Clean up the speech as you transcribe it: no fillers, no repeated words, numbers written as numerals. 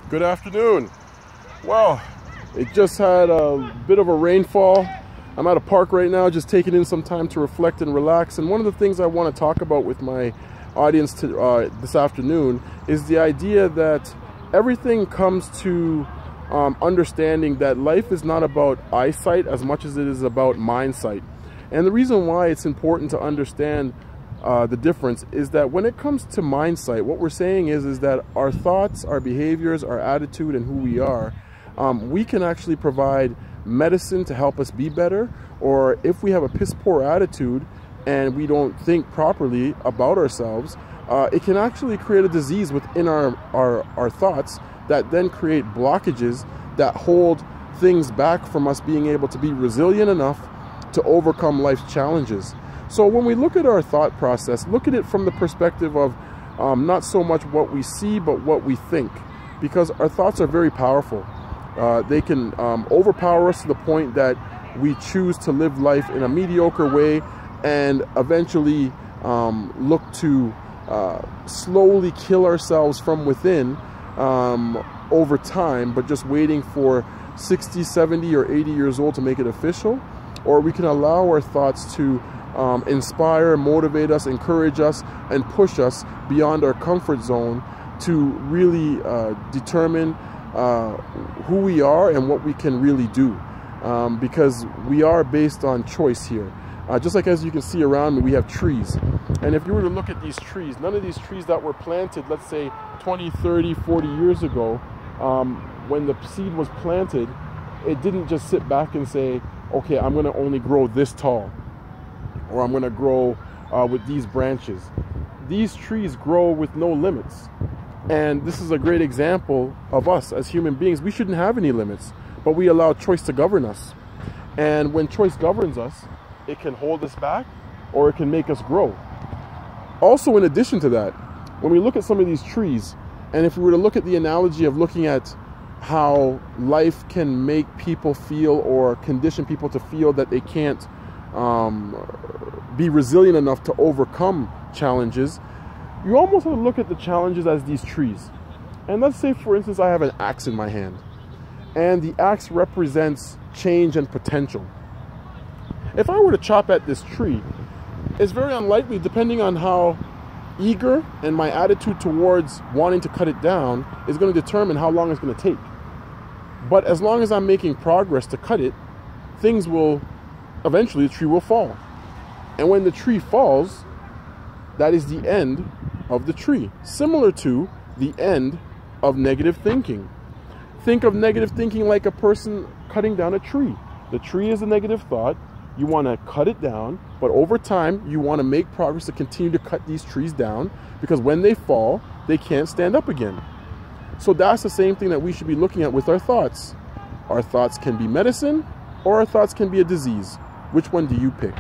Good afternoon. Well, it just had a bit of a rainfall. I'm at a park right now, just taking in some time to reflect and relax. And one of the things I want to talk about with my audience this afternoon is the idea that everything comes to understanding that life is not about eyesight as much as it is about mindsight. And the reason why it's important to understand the difference is that when it comes to mindsight, what we're saying is that our thoughts, our behaviors, our attitude, and who we are, we can actually provide medicine to help us be better. Or if we have a piss poor attitude and we don't think properly about ourselves, it can actually create a disease within our thoughts that then create blockages that hold things back from us being able to be resilient enough to overcome life's challenges. So when we look at our thought process, look at it from the perspective of not so much what we see, but what we think. Because our thoughts are very powerful. They can overpower us to the point that we choose to live life in a mediocre way and eventually look to slowly kill ourselves from within over time, but just waiting for 60, 70, or 80 years old to make it official. Or we can allow our thoughts to inspire, motivate us, encourage us, and push us beyond our comfort zone to really determine who we are and what we can really do. Because we are based on choice here. Just like as you can see around me, we have trees. And if you were to look at these trees, none of these trees that were planted, let's say 20, 30, 40 years ago, when the seed was planted, it didn't just sit back and say, okay, I'm going to only grow this tall, or I'm going to grow with these branches. These trees grow with no limits. And this is a great example of us as human beings. We shouldn't have any limits, but we allow choice to govern us. And when choice governs us, it can hold us back or it can make us grow. Also, in addition to that, when we look at some of these trees, and if we were to look at the analogy of looking at how life can make people feel or condition people to feel that they can't be resilient enough to overcome challenges, you almost have to look at the challenges as these trees. And let's say, for instance, I have an axe in my hand, and the axe represents change and potential. If I were to chop at this tree, it's very unlikely, depending on how eager and my attitude towards wanting to cut it down is going to determine how long it's going to take. But as long as I'm making progress to cut it, things will, eventually the tree will fall. And when the tree falls, that is the end of the tree. Similar to the end of negative thinking. Think of negative thinking like a person cutting down a tree. The tree is a negative thought. You want to cut it down, but over time, you want to make progress to continue to cut these trees down, because when they fall, they can't stand up again. So that's the same thing that we should be looking at with our thoughts. Our thoughts can be medicine, or our thoughts can be a disease. Which one do you pick?